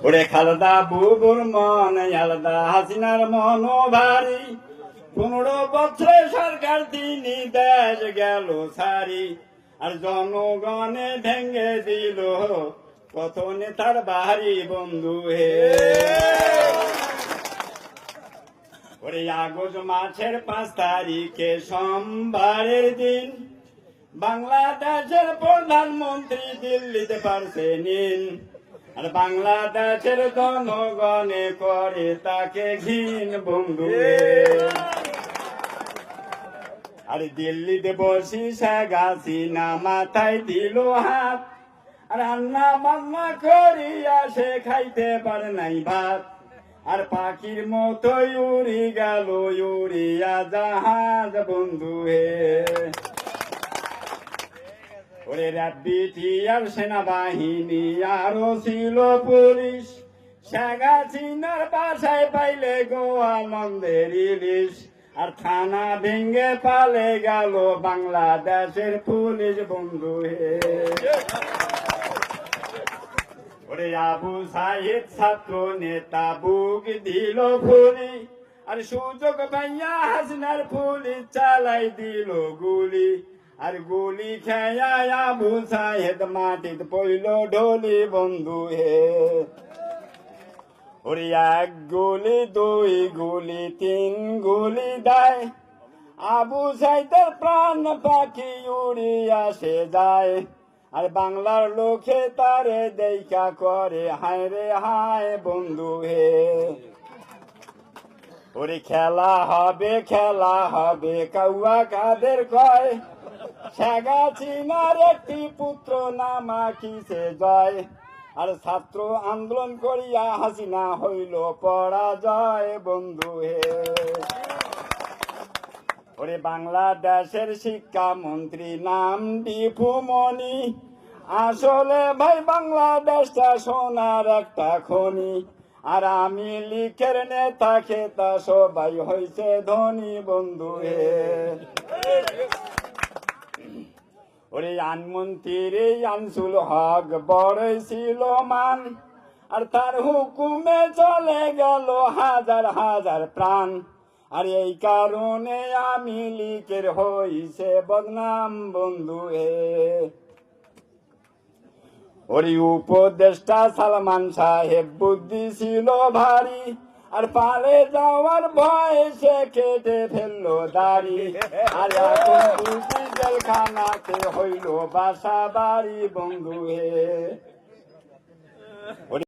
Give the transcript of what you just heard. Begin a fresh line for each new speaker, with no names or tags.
ওরে খালদা বুবুর মন আলাদা, হাসিনার মন ভারী। 15 বছরে সরকার তিনি দেশ গেল সারি, আর জনগণে ভেঙ্গে দিল কত নেতার বাড়ি বন্ধু হে। ওরে আগস্ট মাসের 5 তারিখে সোমবারের দিন, বাংলাদেশের প্রধানমন্ত্রী দিল্লিতে পারছে নিন, আর বাংলাদেশের জনগণে করে তাকে ঘিন বন্ধু। আর দিল্লিতে বসি শেখ হাসিনা মাথায় দিল হাত, আর রান্না বান্না করিয়া সে খাইতে পারে নাই ভাত, আর পাখির মতোই উড়ি গেল উড়িয়া জাহাজ বন্ধু হে। ওরে রাব্বিটি আর সেনাবাহিনী আরো ছিল পুলিশ, শেখ হাসিনার বাসায় পাইলে গোয়ালন্দের ইলিশ, আর থানা ভেঙ্গে পালে গেল বাংলাদেশের পুলিশ বন্ধু হে। ওরে আবু সাইদ ছাত্র নেতা বুক দিল ফুলি, আর সুযোগ পাইয়া হাসিনার পুলিশ চালাই দিল গুলি, আর গুলি খেয়া আবু সাইদ মাটিত পইল ঢলি বন্ধু হে। ওরে 1 গুলি 2 গুলি 3 গুলি দেয়, আবু সাইদের প্রাণ পাখি উড়িয়া সে যায়, আর বাংলার লোকে তারে দেখা করে হায় রে হায় বন্ধু হে। ওরে খেলা হবে কাউয়া কাদের কয়, শেখ হাসিনার একটি পুত্র নামা কিসে জয়, আর ছাত্র আন্দোলন করিয়া হাসিনা হইল পরাজয় বন্ধু হে। ওরে বাংলাদেশের শিক্ষামন্ত্রী নাম দীপু মনি, আসলে ভাই বাংলাদেশটা সোনার একটা খনি, আর আমি লিখের নেতা খেতা সবাই হইছে ধনী বন্ধু হে। ওরে আইনমন্ত্রী আনসুল হক বড়ই ছিল মান, আর তার হুকুমে চলে গেল হাজার হাজার প্রাণ, আর এই কারণে আমি লিখের হইছে বদনাম বন্ধু হে। ওরে উপদেষ্টা সালমান সাহেব বুদ্ধি ছিল ভারী, আর পালে যাওয়ার ভয়ে সে কেটে ফেললো দাড়ি, আর এখন জেলখানাতে হইল বাসা বাড়ি বন্ধু হে।